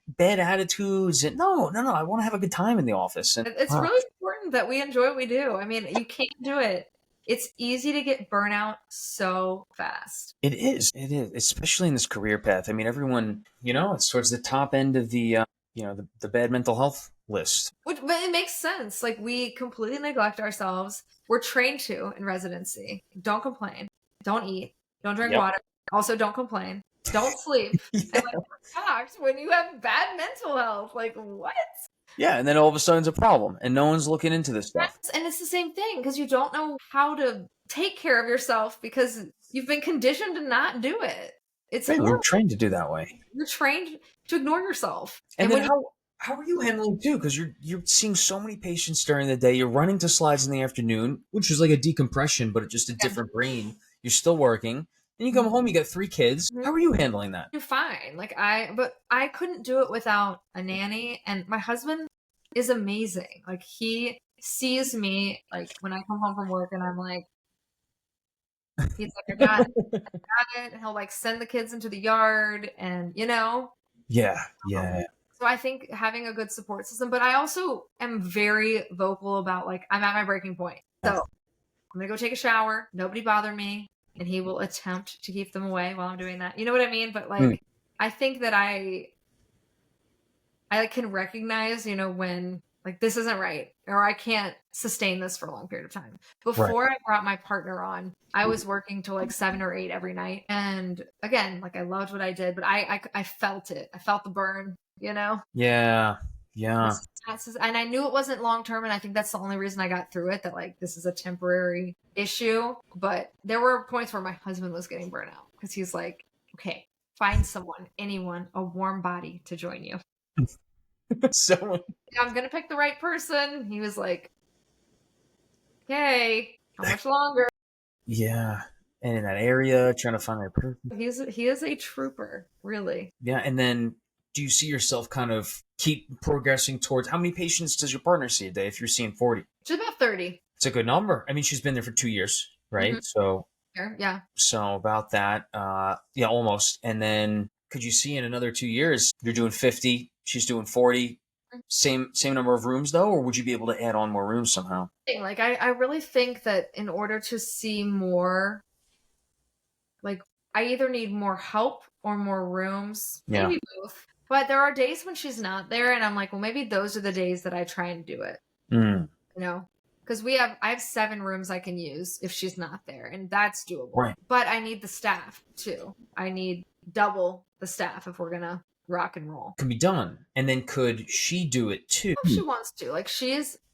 bad attitudes. And no, I want to have a good time in the office. And it's really important that we enjoy what we do. I mean, you can't do it. It's easy to get burnout so fast. It is, especially in this career path. I mean, everyone, you know, it's towards the top end of the, you know, the bad mental health list. But it makes sense. Like, we completely neglect ourselves. We're trained to in residency. Don't complain. Don't eat. Don't drink water. Also, don't complain. Don't sleep. And like, we're shocked when you have bad mental health. Like, what? Yeah, and then all of a sudden it's a problem, and no one's looking into this stuff. And it's the same thing, because you don't know how to take care of yourself because you've been conditioned to not do it. It's We're trained to do that way. You're trained to ignore yourself. And then how are you handling it too? Because you're seeing so many patients during the day. You're running to slides in the afternoon, which is like a decompression, but it's just a different brain. You're still working. And you come home, you got 3 kids. How are you handling that? You're fine. But I couldn't do it without a nanny. And my husband is amazing. Like, he sees me, like, when I come home from work, and I'm like, he's like, I got it. And he'll like send the kids into the yard, and you know. Yeah. So I think having a good support system, but I also am very vocal about, like, I'm at my breaking point. So I'm gonna go take a shower. Nobody bother me. And he will attempt to keep them away while I'm doing that. You know what I mean? But like, I think that I can recognize, you know, when like this isn't right, or I can't sustain this for a long period of time. Before I brought my partner on, I was working till like 7 or 8 every night. And again, like, I loved what I did, but I felt it. I felt the burn, you know? Yeah. And I knew it wasn't long-term. And I think that's the only reason I got through it, that like, this is a temporary issue. But there were points where my husband was getting burnt out, because he's like, okay, find someone, anyone, a warm body to join you. So I'm going to pick the right person. He was like, okay, how much longer? Yeah. And in that area, trying to find that person. He is a trooper, really. Yeah. And then do you see yourself kind of keep progressing towards, how many patients does your partner see a day if you're seeing 40? She's about 30. It's a good number. I mean, she's been there for 2 years, right? Mhm. So Sure, yeah. so about that, yeah, almost. And then could you see in another 2 years you're doing 50, she's doing 40, same number of rooms though, or would you be able to add on more rooms somehow? Like I really think that in order to see more, like I either need more help or more rooms, Yeah. maybe both. But there are days when she's not there, and I'm like, well, maybe those are the days that I try and do it. Mm, You know, because I have 7 rooms I can use if she's not there, and that's doable. right. But I need the staff too. I need double the staff if we're gonna rock and roll. Can be done. And then could she do it too? If she wants to, like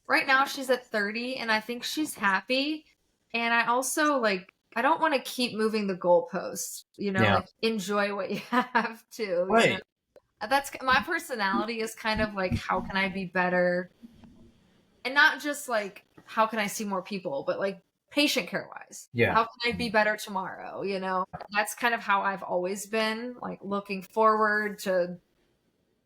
right now she's at 30, and I think she's happy. And I also like I don't want to keep moving the goalposts. Yeah. Like enjoy what you have too. Right. That's my personality is kind of like how can I be better, and not just like how can I see more people, but like patient care wise. Yeah. How can I be better tomorrow? That's kind of how I've always been, like looking forward to,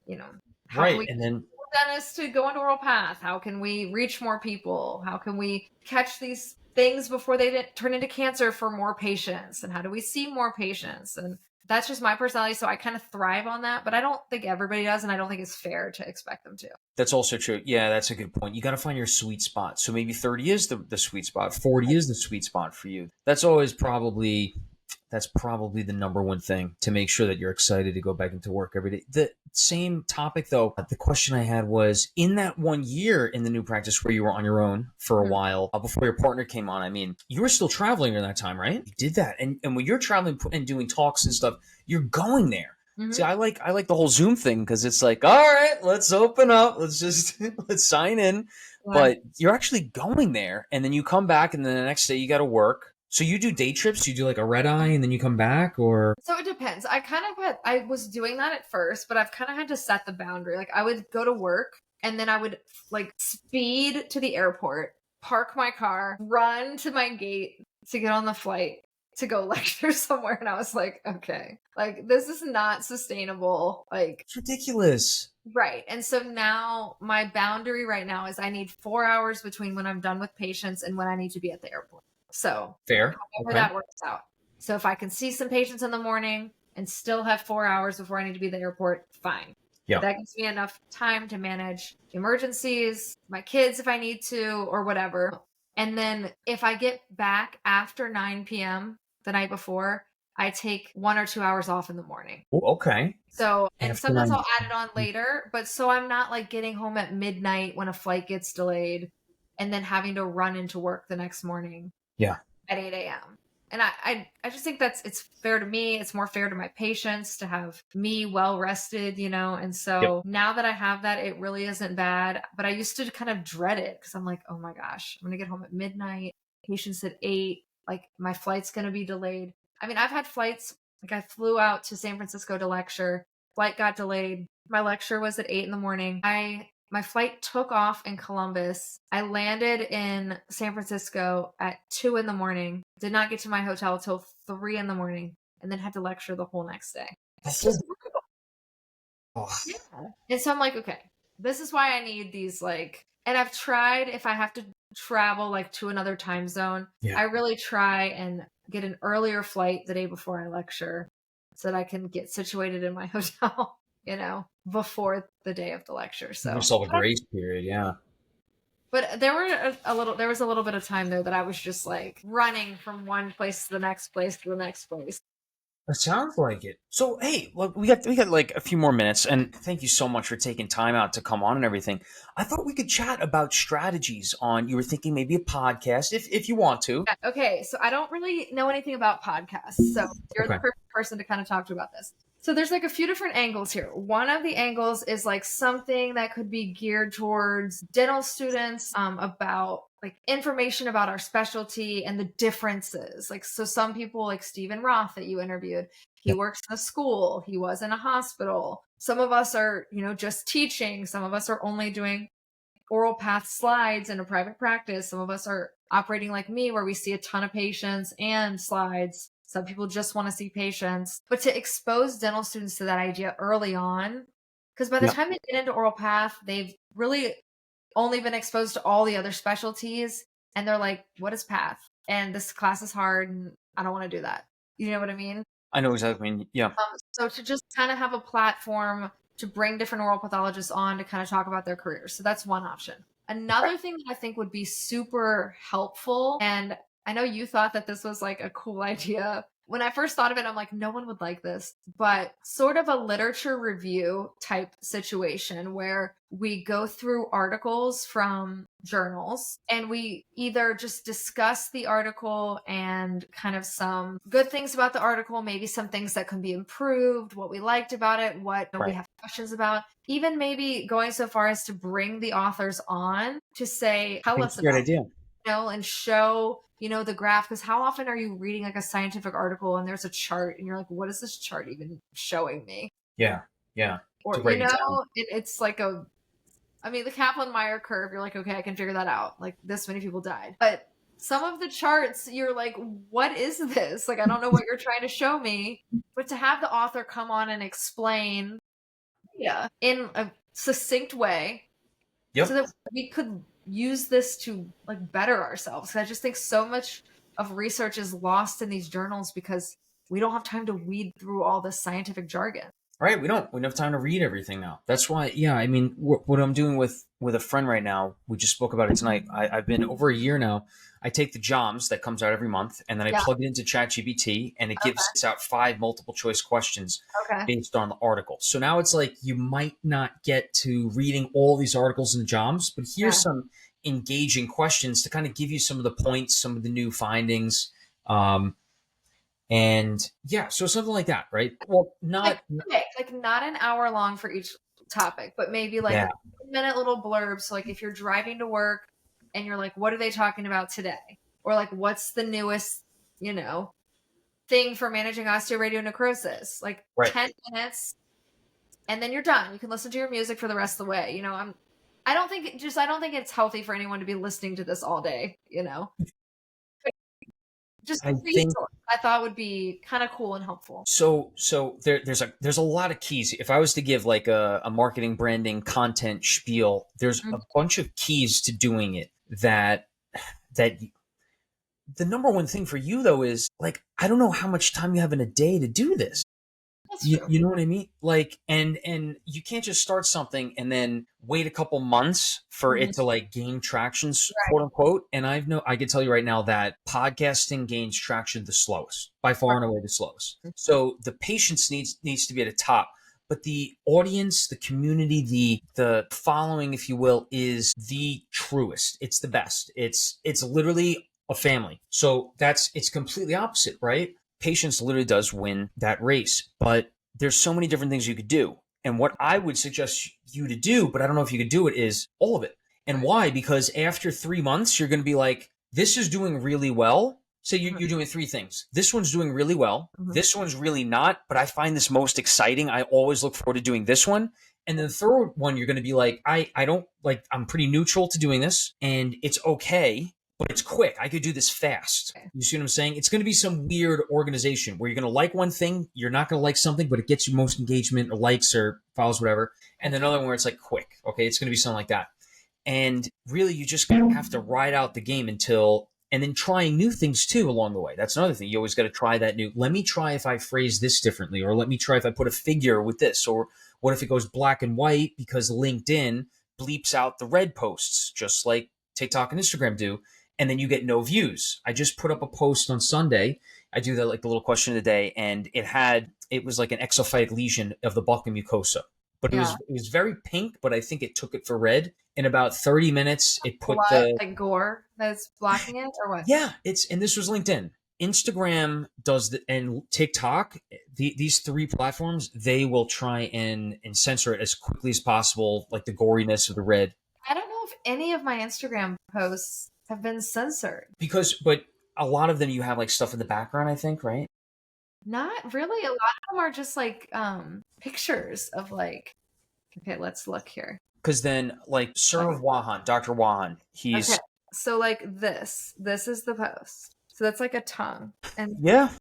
how can Right. we And then dentists to go into oral path? How can we reach more people? How can we catch these things before they turn into cancer for more patients? And how do we see more patients? And that's just my personality. So I kind of thrive on that, but I don't think everybody does. And I don't think it's fair to expect them to. that's also true. Yeah, that's a good point. You got to find your sweet spot. So maybe 30 is the sweet spot. 40 is the sweet spot for you. That's probably the number one thing to make sure that you're excited to go back into work every day. The same topic though, the question I had was, in that 1 year in the new practice where you were on your own for a while before your partner came on, I mean, you were still traveling during that time, right? You did that. And when you're traveling and doing talks and stuff, you're going there. Mhm. See, I like the whole Zoom thing because it's like, all right, let's open up. Let's just let's sign in. Yeah. But you're actually going there, and then you come back, and then the next day you got to work. So you do day trips? You do like a red eye, and then you come back, or So it depends. I was doing that at first, but I've kind of had to set the boundary. Like I would go to work and then I would like speed to the airport, park my car, run to my gate to get on the flight to go lecture somewhere. And I was like, okay, like this is not sustainable. Like, it's ridiculous. right. And so now my boundary right now is I need 4 hours between when I'm done with patients and when I need to be at the airport. So Fair. however that works out. So if I can see some patients in the morning and still have 4 hours before I need to be at the airport, fine. Yeah. That gives me enough time to manage emergencies, my kids if I need to, or whatever. And then if I get back after 9 p.m. the night before, I take 1 or 2 hours off in the morning. Okay. So, and After sometimes 9 I'll add it on later, but so I'm not like getting home at midnight when a flight gets delayed and then having to run into work the next morning. Yeah. At 8 a.m. And I just think it's fair to me. It's more fair to my patients to have me well rested, And so now that I have that, it really isn't bad. But I used to kind of dread it because I'm like, oh my gosh, I'm going to get home at midnight, patients at 8, like my flight's going to be delayed. I mean, I've had flights, like I flew out to San Francisco to lecture, flight got delayed. My lecture was at 8 in the morning. My flight took off in Columbus. I landed in San Francisco at 2 in the morning. Did not get to my hotel till 3 in the morning, and then had to lecture the whole next day. That's just Yeah. And so I'm like, okay, this is why I need these and I've tried if I have to travel like to another time zone, I really try and get an earlier flight the day before I lecture so that I can get situated in my hotel. Before the day of the lecture. So give yourself a grace period, yeah. But there was a little bit of time there that I was just like running from one place to the next place to the next place. It sounds like it. So hey, look, we got like a few more minutes, and thank you so much for taking time out to come on and everything. I thought we could chat about strategies on. You were thinking maybe a podcast, if you want to. Yeah, okay, so I don't really know anything about podcasts, so you're the perfect person to kind of talk to about this. So there's like a few different angles here. One of the angles is like something that could be geared towards dental students, about like information about our specialty and the differences. Like, so some people like Stephen Roth that you interviewed, he works in a school, he was in a hospital. Some of us are, just teaching. Some of us are only doing oral path slides in a private practice. Some of us are operating like me where we see a ton of patients and slides. Some people just want to see patients. But to expose dental students to that idea early on Because by the time they get into oral path, they've really only been exposed to all the other specialties, and they're like, what is path? And this class is hard, and I don't want to do that. You know what I mean? I know exactly. I mean, yeah. So to just kind of have a platform to bring different oral pathologists on to kind of talk about their careers. So that's one option. Another thing that I think would be super helpful, and I know you thought that this was like a cool idea. When I first thought of it, I'm like, no one would like this, but sort of a literature review type situation where we go through articles from journals and we either just discuss the article and kind of some good things about the article, maybe some things that can be improved, what we liked about it, what we have questions about, even maybe going so far as to bring the authors on to say, tell us about it, and show the graph, because how often are you reading like a scientific article and there's a chart and you're like, what is this chart even showing me? Yeah. Or it's like the Kaplan-Meier curve, you're like, okay, I can figure that out, like this many people died. But some of the charts, you're like, what is this? Like, I don't know what you're trying to show me. But to have the author come on and explain in a succinct way, so that we could use this to like better ourselves. I just think so much of research is lost in these journals because we don't have time to weed through all this scientific jargon. Right, we don't have time to read everything now. That's why, I mean, what I'm doing with a friend right now, we just spoke about it tonight. I've been over a year now. I take the JOMS that comes out every month, and then I plug it into ChatGPT, and it gives us out 5 multiple choice questions based on the article. So now it's like you might not get to reading all these articles in the JOMS, but here's some engaging questions to kind of give you some of the points, some of the new findings. And so something like that, right? Well, not an hour long for each topic, but maybe like a minute little blurb. So like if you're driving to work and you're like, what are they talking about today? Or like, what's the newest, thing for managing osteoradionecrosis? Like 10 minutes and then you're done. You can listen to your music for the rest of the way. I don't think it's healthy for anyone to be listening to this all day, Just I thought would be kind of cool and helpful. So there's a lot of keys. If I was to give like a marketing, branding, content spiel, there's a bunch of keys to doing it that the number one thing for you though is like, I don't know how much time you have in a day to do this. You know what I mean? Like, and you can't just start something and then wait a couple months for it to like gain traction, quote unquote. And I can tell you right now that podcasting gains traction the slowest, by far and away the slowest. So the patience needs to be at the top, but the audience, the community, the following, if you will, is the truest. It's the best. It's literally a family. So it's completely opposite, right? Patience literally does win that race, but there's so many different things you could do. And what I would suggest you to do, but I don't know if you could do it, is all of it. And why? Because after 3 months, you're going to be like, this is doing really well. So you're doing 3 things. This one's doing really well. This one's really not, but I find this most exciting. I always look forward to doing this one. And then the third one, you're going to be like, I don't like, I'm pretty neutral to doing this and it's okay. But it's quick. I could do this fast. You see what I'm saying? It's going to be some weird organization where you're going to like one thing, you're not going to like something, but it gets you most engagement or likes or follows, whatever. And then another one where it's like quick. Okay, it's going to be something like that. And really, you just have to ride out the game and then trying new things too along the way. That's another thing. You always got to try that new. Let me try if I phrase this differently, or let me try if I put a figure with this, or what if it goes black and white because LinkedIn bleeps out the red posts, just like TikTok and Instagram do. And then you get no views. I just put up a post on Sunday. I do the little question of the day, and it was like an exophytic lesion of the buccal mucosa. But it was very pink, but I think it took it for red. In about 30 minutes, it put like gore that's blocking it, or what? Yeah, and this was LinkedIn. Instagram does and TikTok, these 3 platforms, they will try and censor it as quickly as possible, like the goriness of the red. I don't know if any of my Instagram posts have been censored. But a lot of them you have like stuff in the background, I think, right? Not really. A lot of them are just like pictures of like, okay, let's look here. Because then like Dr. Wahan, he's... Okay. So like this is the post. So that's like a tongue and yeah,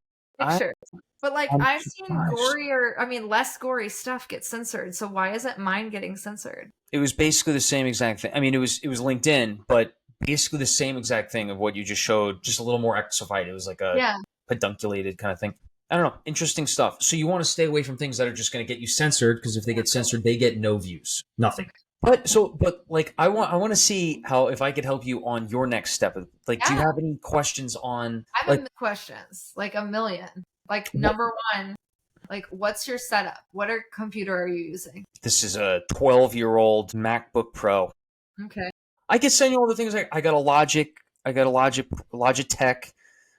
picture. But like I'm I've seen surprised. less gory stuff get censored. So why isn't mine getting censored? It was basically the same exact thing. I mean, it was LinkedIn, but basically the same exact thing of what you just showed, just a little more exofied. It was like a Yeah. pedunculated kind of thing. I don't know. Interesting stuff. So you want to stay away from things that are just going to get you censored, because if they get censored, they get no views, nothing. But like I want to see how, if I could help you on your next step. Like, do you Yeah. have any questions on I have like questions, like a million. Like what? number one, like what's your setup? What computer are you using? This is a 12-year-old MacBook Pro. Okay. I can send you all the things. I got a Logitech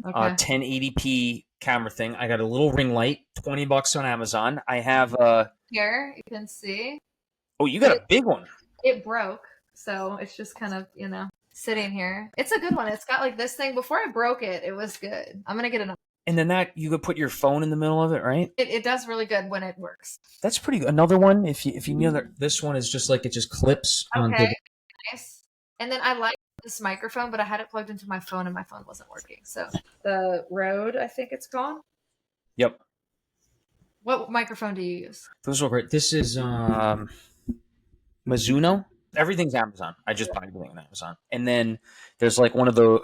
Okay. 1080p camera thing. I got a little ring light, $20 on Amazon. I have Here you can see oh, you got a big one. it broke, so it's just kind of sitting here. It's a good one. It's got like this thing. Before I broke it, it was good. I'm gonna get another. And then that you could put your phone in the middle of it, right? It does really good when it works. That's pretty good. Another one, if you know that this one is just like it just clips onto Okay, nice. And then I like this microphone, but I had it plugged into my phone and my phone wasn't working. So the Rode, I think it's called. Yep. What microphone do you use? Those are great. This is Mizuno. Everything's Amazon. I just buy everything on Amazon. And then there's like one of the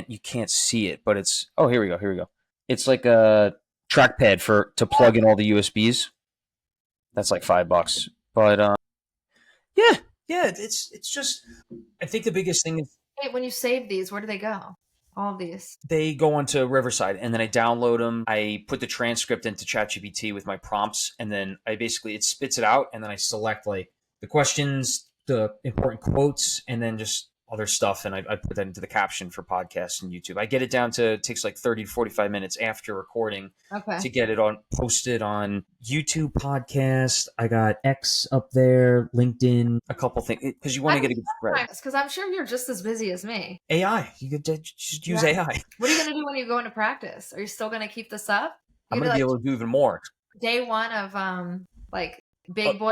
you can't see it, but it's here we go. It's like a trackpad to plug in all the USBs. That's like $5. But yeah, it's just I think the biggest thing is Hey, when you save these, where do they go? All of these. they go onto Riverside, and then I download them. I put the transcript into ChatGPT with my prompts, and then it spits it out, and then I select like the questions, the important quotes, and then just other stuff, and I put that into the caption for podcasts and YouTube. I get it down to it takes like 30 to 45 minutes after recording Okay. to get it posted on YouTube podcast. I got X up there, LinkedIn, a couple things, because you want to get a good spread. Because I'm sure you're just as busy as me. AI, you could just use AI. What are you going to do when you go into practice? Are you still going to keep this up? I'm going to be able to do even more. Day one of like big boy.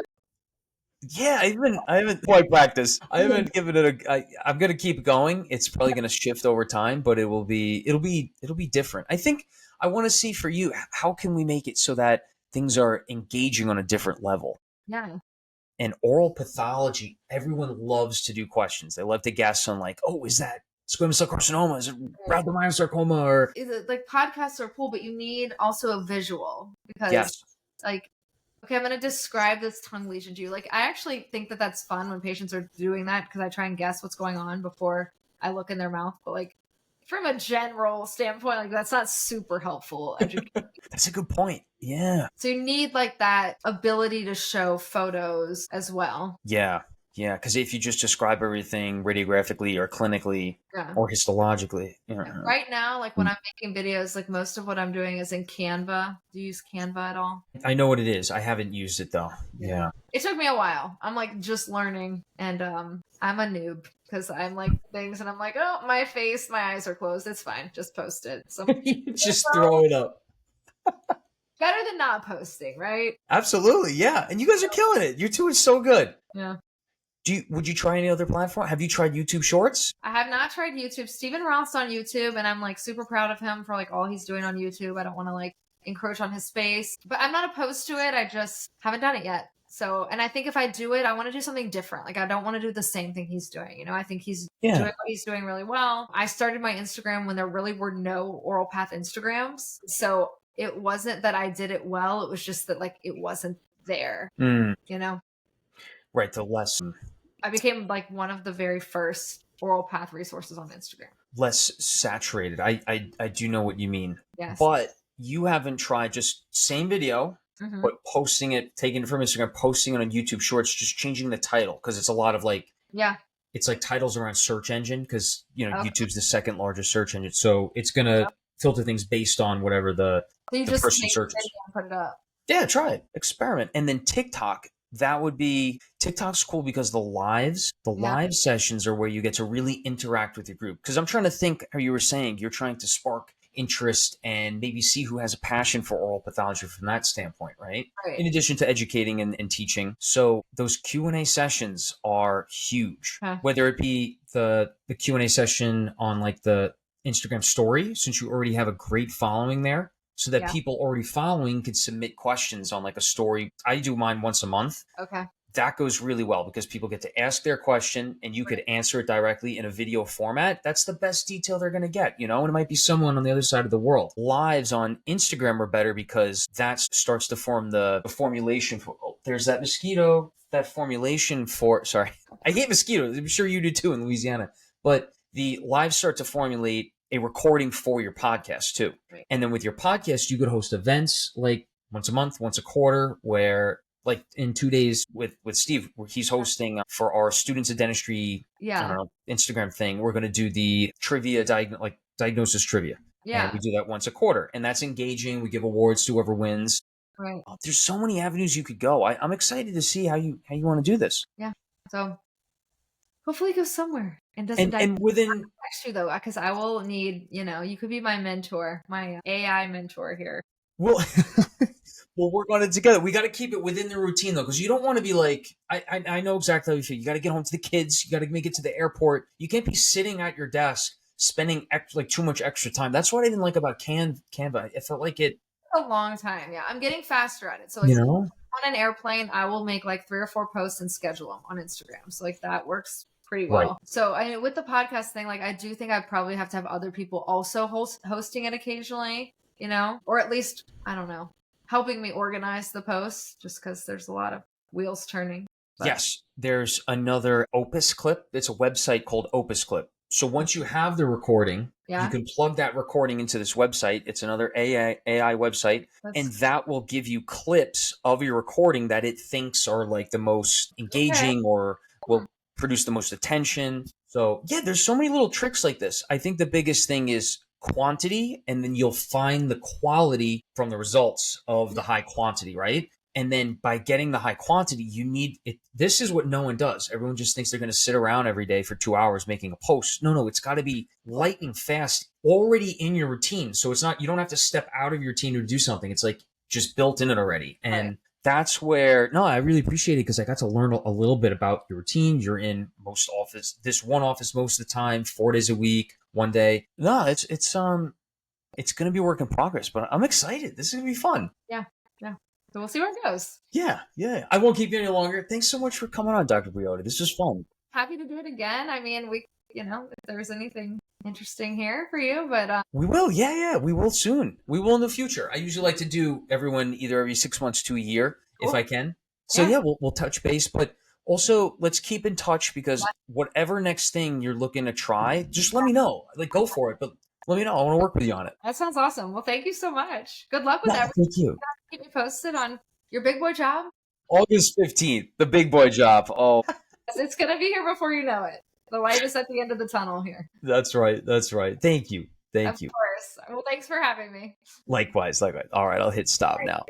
Yeah, I haven't quite practiced. I haven't given it I'm gonna keep going. It's probably gonna shift over time, but it'll be different. I think I want to see for you, how can we make it so that things are engaging on a different level? Yeah. And oral pathology, everyone loves to do questions. They love to guess on like, oh, is that squamous cell carcinoma? Is it rhabdomyosarcoma? Or like podcasts are cool, but you need also a visual because yes. like, okay, I'm going to describe this tongue lesion to you. Like, I actually think that that's fun when patients are doing that because I try and guess what's going on before I look in their mouth. But like, from a general standpoint, like that's not super helpful. That's a good point. Yeah. So you need like that ability to show photos as well. Yeah. Yeah, because if you just describe everything radiographically or clinically or histologically. Right now, like when I'm making videos, like most of what I'm doing is in Canva. Do you use Canva at all? I know what it is. I haven't used it though. Yeah. It took me a while. I'm like just learning, and I'm a noob because I'm like things and I'm like, oh, my face, my eyes are closed. It's fine. Just post it. So just throw it up. Better than not posting, right? Absolutely, yeah. And you guys are killing it. YouTube is so good. Yeah. Would you try any other platform? Have you tried YouTube Shorts? I have not tried YouTube. Stephen Roth's on YouTube, and I'm like super proud of him for like all he's doing on YouTube. I don't want to like encroach on his space, but I'm not opposed to it. I just haven't done it yet. So, and I think if I do it, I want to do something different. Like, I don't want to do the same thing he's doing. You know, I think he's doing what he's doing really well. I started my Instagram when there really were no oral path Instagrams. So it wasn't that I did it well. It was just that like, it wasn't there, you know? Right. The lesson. I became like one of the very first oral path resources on Instagram. Less saturated. I do know what you mean. Yes. But you haven't tried just same video, but posting it, taking it from Instagram, posting it on YouTube Shorts, just changing the title, because it's a lot of like, it's like titles around search engine, because YouTube's the second largest search engine, so it's gonna filter things based on whatever the person searches. And put it up. Yeah, try it, experiment. And then TikTok. TikTok's cool because the live sessions are where you get to really interact with your group. Because I'm trying to think how you were saying you're trying to spark interest and maybe see who has a passion for oral pathology from that standpoint, right? In addition to educating and teaching. So those Q&A sessions are huge. Whether it be the Q&A session on like the Instagram story, since you already have a great following there, so that Yeah. people already following could submit questions on like a story. I do mine once a month. Okay. That goes really well because people get to ask their question and you could answer it directly in a video format. That's the best detail they're going to get, you know, and it might be someone on the other side of the world. Lives on Instagram are better because that starts to form the formulation for, oh, there's that mosquito, that formulation for, sorry, I hate mosquitoes. I'm sure you do too in Louisiana, but the lives start to formulate a recording for your podcast too. Right. And then with your podcast, you could host events like once a month, once a quarter, where like in 2 days with Steve, where he's hosting for our Students of Dentistry I don't know, Instagram thing. We're going to do the trivia, diagnosis trivia. Yeah. And we do that once a quarter. And that's engaging. We give awards to whoever wins. Right. Oh, there's so many avenues you could go. I'm excited to see how you want to do this. Yeah. So hopefully it goes somewhere and doesn't die. And within text you though, because I will need, you know, you could be my mentor, my AI mentor here. Well, we'll work on it together. We got to keep it within the routine though, because you don't want to be like, I know exactly how you feel. You got to get home to the kids. You got to make it to the airport. You can't be sitting at your desk spending like too much extra time. That's what I didn't like about Canva. It felt like it a long time. Yeah, I'm getting faster at it. So like, you know, on an airplane, I will make like 3 or 4 posts and schedule them on Instagram. So like that works pretty well. Right. So I mean, with the podcast thing, like I do think I probably have to have other people also hosting it occasionally, you know, or at least, I don't know, helping me organize the posts just because there's a lot of wheels turning. But. Yes, there's another Opus Clip. It's a website called Opus Clip. So once you have the recording, you can plug that recording into this website. It's another AI website, and that will give you clips of your recording that it thinks are like the most engaging or will produce the most attention. So yeah, there's so many little tricks like this. I think the biggest thing is quantity, and then you'll find the quality from the results of the high quantity, right? And then by getting the high quantity, you need it. This is what no one does. Everyone just thinks they're going to sit around every day for 2 hours making a post. No, it's got to be lightning fast, already in your routine. So it's not, you don't have to step out of your routine to do something. It's like just built in it already. And that's where, no, I really appreciate it because I got to learn a little bit about your routine. You're in this one office most of the time, 4 days a week, 1 day. No, it's going to be a work in progress, but I'm excited. This is going to be fun. Yeah. So we'll see where it goes. Yeah. I won't keep you any longer. Thanks so much for coming on, Dr. Briody. This was fun. Happy to do it again. I mean, we, you know, if there's anything interesting here for you, but we will. Yeah, we will soon. We will in the future. I usually like to do everyone either every 6 months to a year if I can. So yeah, we'll touch base, but also let's keep in touch because whatever next thing you're looking to try, just let me know. Like, go for it, but let me know. I want to work with you on it. That sounds awesome. Well, thank you so much. Good luck with everything. Thank you. Keep me posted on your big boy job. August 15th, the big boy job. Oh, it's going to be here before you know it. The light is at the end of the tunnel here. That's right. Thank you. Of course. Well, thanks for having me. Likewise. All right, I'll hit stop now.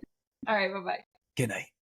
All right, bye-bye. Good night.